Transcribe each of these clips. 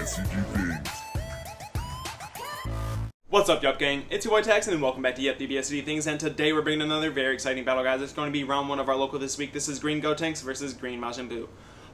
DBSCG things. What's up, Yuhp gang? It's your boy Taxon and welcome back to Yuhp DBSCG Things, and today we're bringing another very exciting battle, guys. It's going to be round 1 of our local this week. This is green gotenks versus green Majin Buu.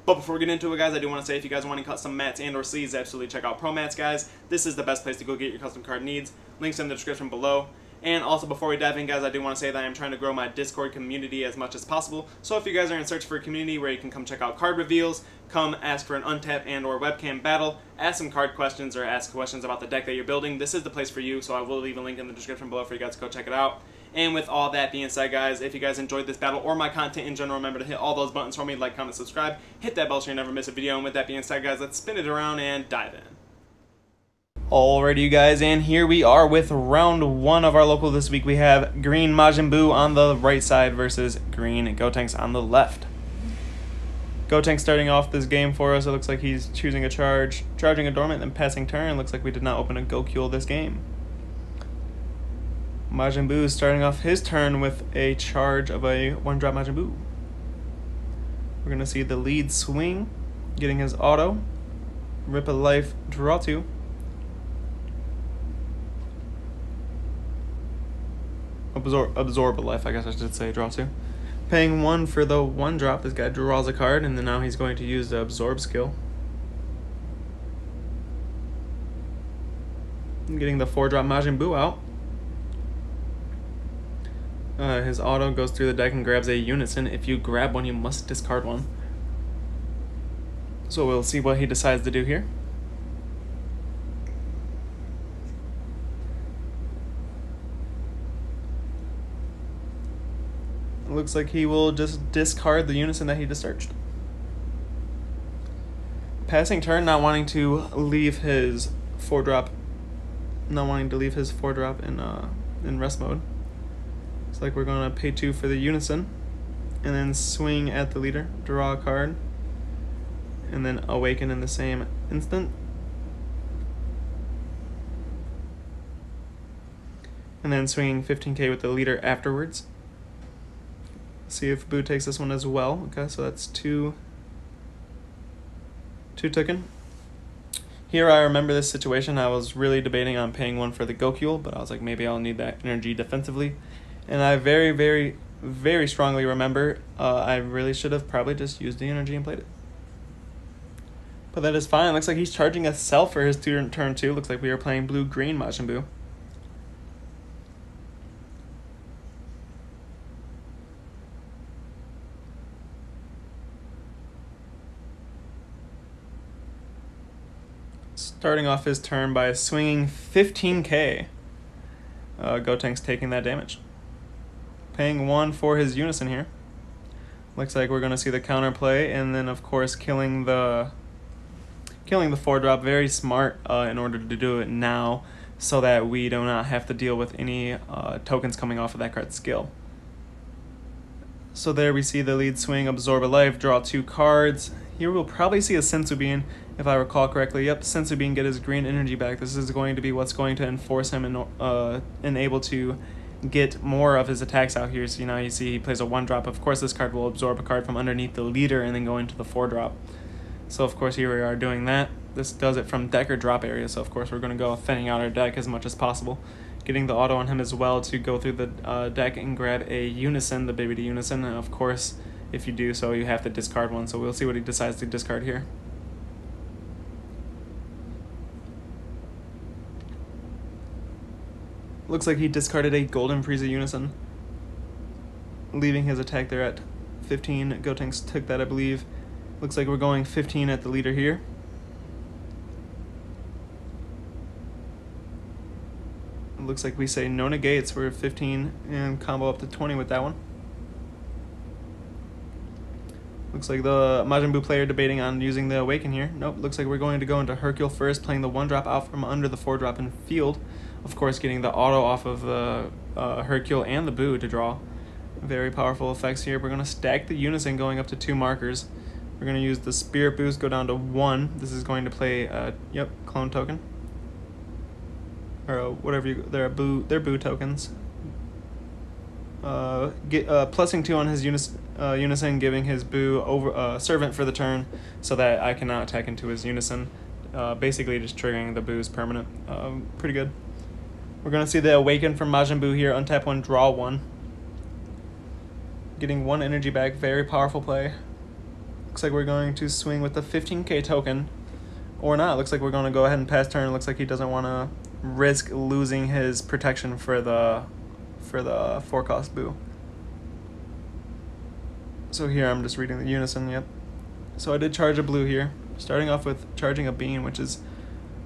But before we get into it, guys, I do want to say if you guys want to cut some mats and or sleeves, absolutely check out Promats, guys. This is the best place to go get your custom card needs. Links in the description below. And also, before we dive in, guys, I do want to say that I'm trying to grow my Discord community as much as possible. So if you guys are in search for a community where you can come check out card reveals, come ask for an untap and or webcam battle, ask some card questions, or ask questions about the deck that you're building, this is the place for you. So I will leave a link in the description below for you guys to go check it out. And with all that being said, guys, if you guys enjoyed this battle or my content in general, remember to hit all those buttons for me, like, comment, subscribe, hit that bell so you never miss a video. And with that being said, guys, let's spin it around and dive in. Alrighty, you guys, and here we are with round 1 of our local this week. We have green Majin Buu on the right side versus green gotenks on the left. Gotenks starting off this game for us. It looks like he's choosing a charge, charging a dormant, then passing turn. Looks like we did not open a Gokul this game. Majin Buu is starting off his turn with a charge of a 1-drop Majin Buu. We're going to see the lead swing, getting his auto, rip a life, draw 2. Absorb a life, I guess I should say, draw 2. Paying 1 for the 1-drop, this guy draws a card, and then now he's going to use the absorb skill. Getting the 4-drop Majin Buu out. His auto goes through the deck and grabs a unison. If you grab one, you must discard one. So we'll see what he decides to do here. Looks like he will just discard the unison that he discharged. Passing turn, not wanting to leave his 4-drop, in rest mode. Looks like we're gonna pay 2 for the unison, and then swing at the leader, draw a card, and then awaken in the same instant. And then swinging 15k with the leader afterwards. See if Buu takes this one as well. Okay, so that's two taken. Here I remember this situation. I was really debating on paying 1 for the Gokul, but I was like, maybe I'll need that energy defensively. And I very, very, very strongly remember I really should have probably just used the energy and played it. But that is fine. Looks like he's charging a cell for his turn 2. Looks like we are playing blue-green Majin Buu. Starting off his turn by swinging 15k. Gotenks taking that damage. Paying 1 for his unison here. Looks like we're going to see the counterplay, and then of course killing the 4-drop. Very smart in order to do it now, so that we do not have to deal with any tokens coming off of that card's skill. So there we see the lead swing, absorb a life, draw 2 cards. Here we'll probably see a Senzu Bean, if I recall correctly. Yep, Senzu Bean, get his green energy back. This is going to be what's going to enforce him and able to get more of his attacks out here. So now you see he plays a 1-drop. Of course, this card will absorb a card from underneath the leader and then go into the 4-drop. So of course, here we are doing that. This does it from deck or drop area. So of course, we're going to go thinning out our deck as much as possible. Getting the auto on him as well to go through the deck and grab a unison, the baby to unison. And of course, if you do so, you have to discard one. So we'll see what he decides to discard here. Looks like he discarded a golden Frieza unison, leaving his attack there at 15. Gotenks took that, I believe. Looks like we're going 15 at the leader here. It looks like we say no negates for 15 and combo up to 20 with that one. Looks like the Majin Buu player debating on using the Awaken here. Nope, looks like we're going to go into Hercule first, playing the 1-drop out from under the 4-drop in field. Of course, getting the auto off of the Hercule and the Buu to draw. Very powerful effects here. We're going to stack the unison going up to 2 markers. We're going to use the Spirit Boost, go down to 1. This is going to play, clone token. Or whatever they're Buu tokens. Plussing 2 on his unison, giving his Buu over servant for the turn, so that I cannot attack into his unison. basically just triggering the Boo's permanent. Pretty good. We're going to see the Awaken from Majin Buu here. Untap 1, draw 1. Getting 1 energy back. Very powerful play. Looks like we're going to swing with the 15k token. Or not. Looks like we're going to go ahead and pass turn. Looks like he doesn't want to risk losing his protection for the 4-cost Buu. So here I'm just reading the unison, yep. So I did charge a blue here. Starting off with charging a bean, which is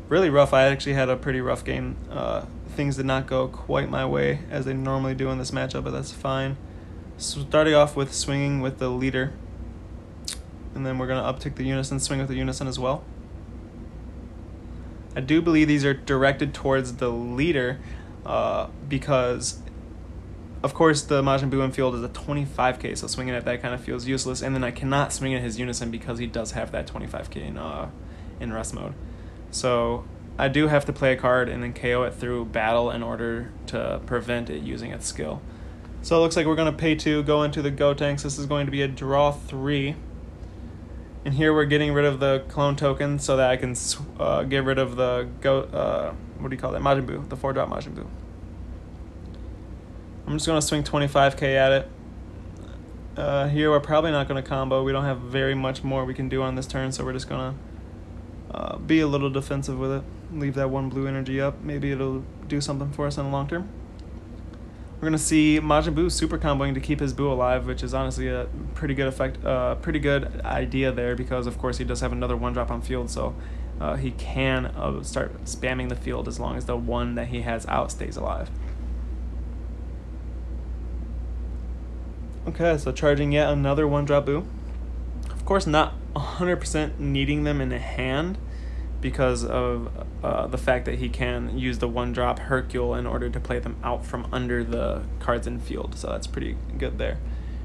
really rough. I actually had a pretty rough game. Things did not go quite my way as they normally do in this matchup, but that's fine. So starting off with swinging with the leader. And then we're going to uptick the unison, swing with the unison as well. I do believe these are directed towards the leader because, of course, the Majin Buu infield is a 25k, so swinging at that kind of feels useless. And then I cannot swing at his unison because he does have that 25k in rest mode. So I do have to play a card and then KO it through battle in order to prevent it using its skill. So it looks like we're going to pay 2, go into the gotenks. This is going to be a draw 3. And here we're getting rid of the clone token so that I can get rid of the what do you call that? Majin Buu, the 4-drop Majin Buu. I'm just going to swing 25k at it. Here we're probably not going to combo. We don't have very much more we can do on this turn, so we're just going to be a little defensive with it. Leave that 1 blue energy up. Maybe it'll do something for us in the long term. We're going to see Majin Buu super comboing to keep his Buu alive, which is honestly a pretty good effect, pretty good idea there because, of course, he does have another 1-drop on field, so he can start spamming the field as long as the 1 that he has out stays alive. Okay, so charging yet another 1-drop Buu. Of course, not 100% needing them in the hand because of the fact that he can use the 1-drop Hercule in order to play them out from under the cards in field, so that's pretty good there.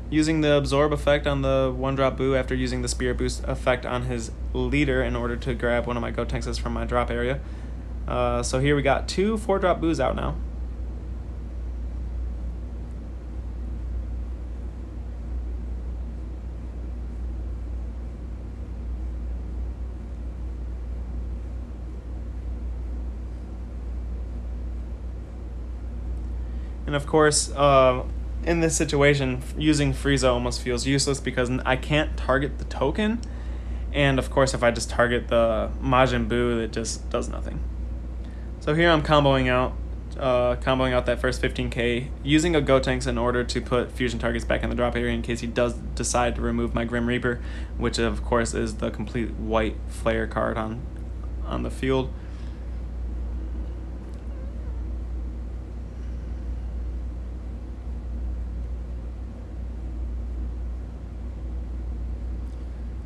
Using the Absorb effect on the 1-drop Buu after using the Spirit Boost effect on his leader in order to grab one of my gotenkses from my drop area. So here we got 2 4-drop Buus out now. And of course, in this situation, using Frieza almost feels useless because I can't target the token. And of course, if I just target the Majin Buu, it just does nothing. So here I'm comboing out that first 15k, using a Gotenks in order to put fusion targets back in the drop area in case he does decide to remove my Grim Reaper, which of course is the complete white flare card on the field.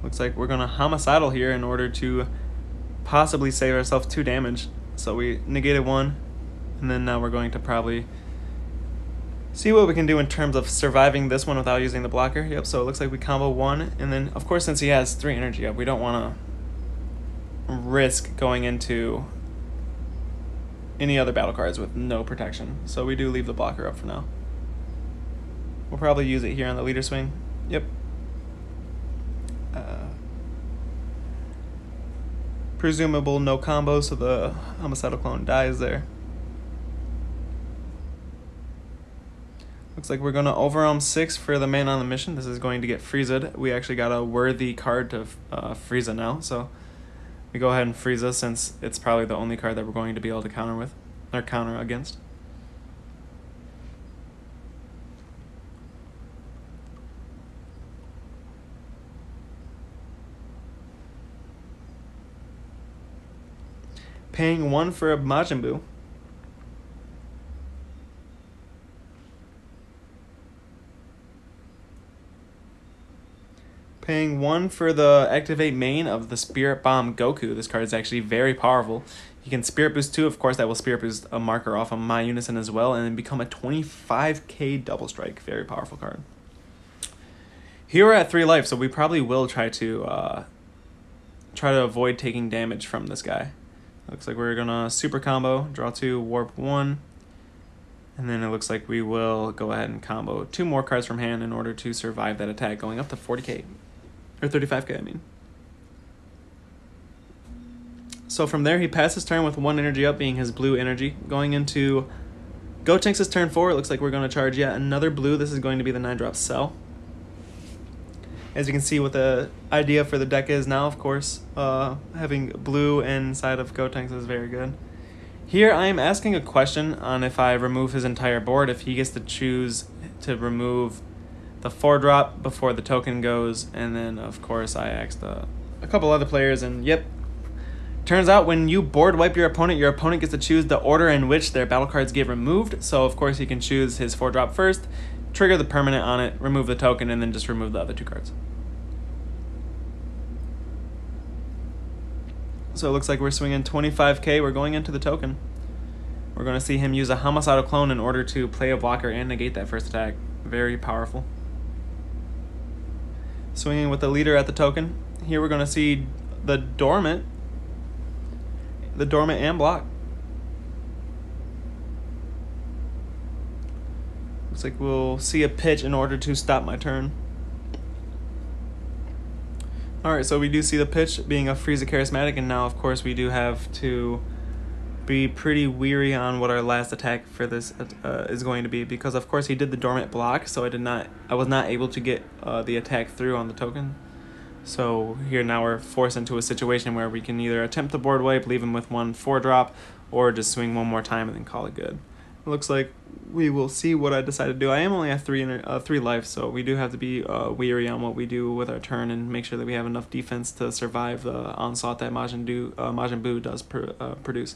Looks like we're going to homicidal here in order to possibly save ourselves 2 damage. So we negated 1, and then now we're going to probably see what we can do in terms of surviving this one without using the blocker. Yep, so it looks like we combo 1, and then of course since he has 3 energy up, we don't want to risk going into any other battle cards with no protection. So we do leave the blocker up for now. We'll probably use it here on the leader swing. Yep. Presumable no combo, so the homicidal clone dies there. Looks like we're going to overwhelm 6 for the man on the mission. This is going to get Frieza'd. We actually got a worthy card to Frieza now, so we go ahead and Frieza since it's probably the only card that we're going to be able to counter with, or counter against. Paying 1 for a Majin Buu. Paying 1 for the activate main of the Spirit Bomb Goku. This card is actually very powerful. You can Spirit Boost 2, of course, that will Spirit Boost a marker off of my unison as well, and then become a 25k double strike. Very powerful card. Here we're at 3 life, so we probably will try to avoid taking damage from this guy. Looks like we're gonna super combo, draw 2, warp 1, and then it looks like we will go ahead and combo 2 more cards from hand in order to survive that attack, going up to 40k, or 35k, I mean. So from there, he passes turn with 1 energy up, being his blue energy. Going into gotenks' turn 4, it looks like we're going to charge yet another blue. This is going to be the 9-drop cell. As you can see what the idea for the deck is now, of course, having blue inside of gotenks is very good. Here I am asking a question on if I remove his entire board, if he gets to choose to remove the 4-drop before the token goes, and then of course I asked a couple other players, and yep. Turns out when you board wipe your opponent gets to choose the order in which their battle cards get removed. So of course he can choose his 4-drop first, trigger the permanent on it, remove the token, and then just remove the other 2 cards. So it looks like we're swinging 25k. We're going into the token. We're going to see him use a homicidal clone in order to play a blocker and negate that first attack. Very powerful. Swinging with the leader at the token. Here we're going to see the dormant and block. Looks like we'll see a pitch in order to stop my turn. Alright, so we do see the pitch being a Frieza Charismatic, and now of course we do have to be pretty weary on what our last attack for this is going to be, because of course he did the dormant block, so I was not able to get the attack through on the token. So here now we're forced into a situation where we can either attempt the board wipe, leave him with 1 4-drop, or just swing 1 more time and then call it good. It looks like we will see what I decide to do. I am only at 3 life, so we do have to be weary on what we do with our turn and make sure that we have enough defense to survive the onslaught that Majin Buu does produce.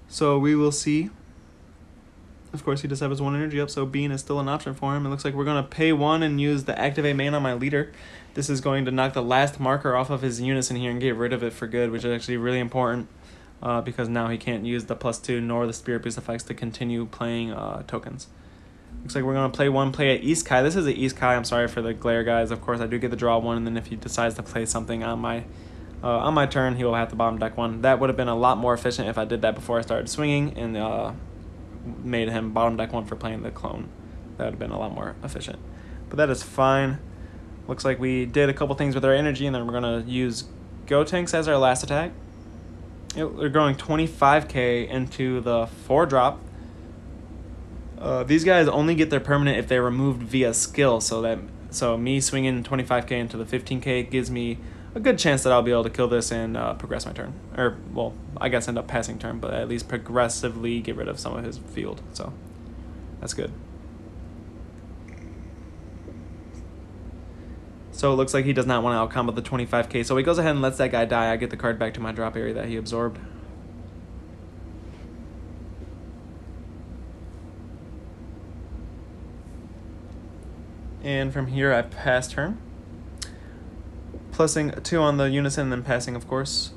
So we will see. Of course, he does have his 1 energy up, so Bean is still an option for him. It looks like we're going to pay 1 and use the Activate Main on my leader. This is going to knock the last marker off of his unison here and get rid of it for good, which is actually really important. Because now he can't use the +2 nor the Spirit Boost effects to continue playing tokens. Looks like we're going to play 1 play at East Kai. This is an East Kai. I'm sorry for the glare, guys. Of course, I do get to draw 1, and then if he decides to play something on my turn, he will have to bottom deck 1. That would have been a lot more efficient if I did that before I started swinging and made him bottom deck 1 for playing the clone. That would have been a lot more efficient. But that is fine. Looks like we did a couple things with our energy, and then we're going to use gotenks as our last attack. We're going 25k into the 4-drop. These guys only get their permanent if they're removed via skill, so me swinging 25k into the 15k gives me a good chance that I'll be able to kill this and progress my turn. Or, well, I guess end up passing turn, but at least progressively get rid of some of his field, so that's good. So it looks like he does not want to out-combo the 25k, so he goes ahead and lets that guy die. I get the card back to my drop area that he absorbed. And from here I pass turn. Plussing 2 on the unison and then passing, of course.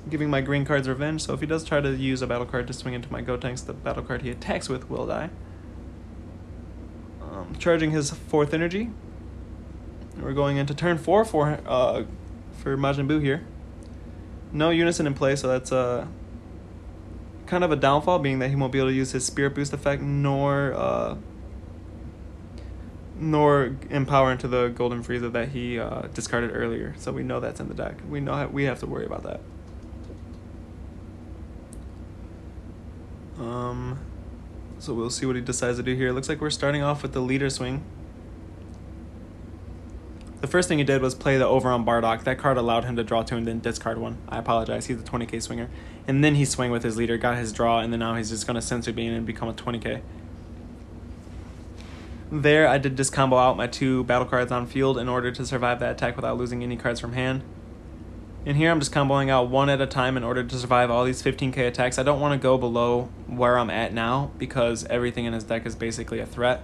Giving my green cards revenge, so if he does try to use a battle card to swing into my gotenks, the battle card he attacks with will die. Charging his 4th energy. We're going into turn 4 for Majin Buu here. No unison in play, so that's kind of a downfall, being that he won't be able to use his Spirit Boost effect nor empower into the Golden Frieza that he discarded earlier. So we know that's in the deck. We know we have to worry about that. So we'll see what he decides to do here. It looks like we're starting off with the leader swing. The first thing he did was play the over on Bardock. That card allowed him to draw 2 and then discard 1. I apologize. He's a 20k swinger. And then he swung with his leader, got his draw, and then now he's just going to Sensu Bean and become a 20k. There, I did just combo out my 2 battle cards on field in order to survive that attack without losing any cards from hand. And here I'm just comboing out 1 at a time in order to survive all these 15k attacks. I don't want to go below where I'm at now because everything in his deck is basically a threat.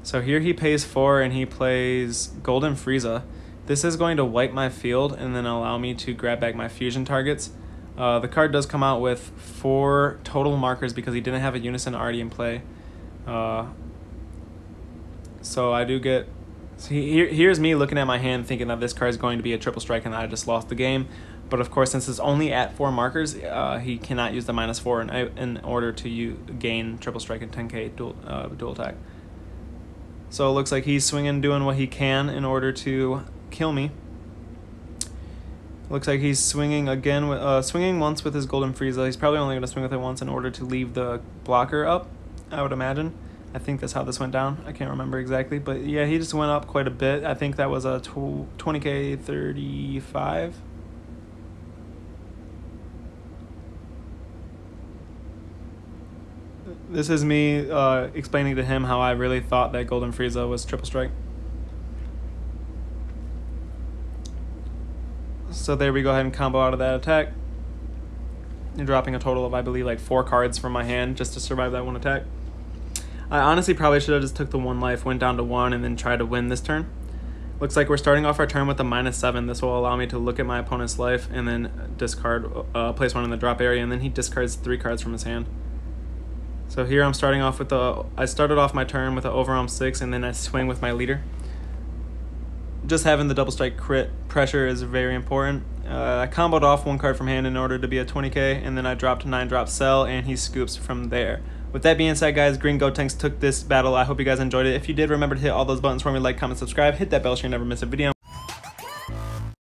So here he pays 4 and he plays Golden Frieza. This is going to wipe my field and then allow me to grab back my fusion targets. The card does come out with 4 total markers because he didn't have a unison already in play. So I do get... So here's me looking at my hand thinking that this card is going to be a triple strike and I just lost the game. But of course, since it's only at 4 markers, he cannot use the -4 in order to gain triple strike and 10k dual attack. So it looks like he's swinging, doing what he can in order to kill me. Looks like he's swinging again, swinging once with his Golden Frieza. He's probably only going to swing with it once in order to leave the blocker up, I would imagine. I think that's how this went down. I can't remember exactly, but yeah, he just went up quite a bit. I think that was a 20k 35. This is me explaining to him how I really thought that Golden Frieza was triple strike. So there we go ahead and combo out of that attack. You're dropping a total of, I believe, like 4 cards from my hand just to survive that one attack. I honestly probably should have just took the 1 life, went down to 1, and then tried to win this turn. Looks like we're starting off our turn with a -7. This will allow me to look at my opponent's life and then discard, place 1 in the drop area, and then he discards 3 cards from his hand. So here I'm starting off with I started off my turn with an overarm 6, and then I swing with my leader. Just having the double strike crit pressure is very important. I comboed off 1 card from hand in order to be a 20k, and then I dropped 9-drop Cell, and he scoops from there. With that being said, guys, Green Gotenks took this battle. I hope you guys enjoyed it. If you did, remember to hit all those buttons for me, like, comment, subscribe, hit that bell so you never miss a video.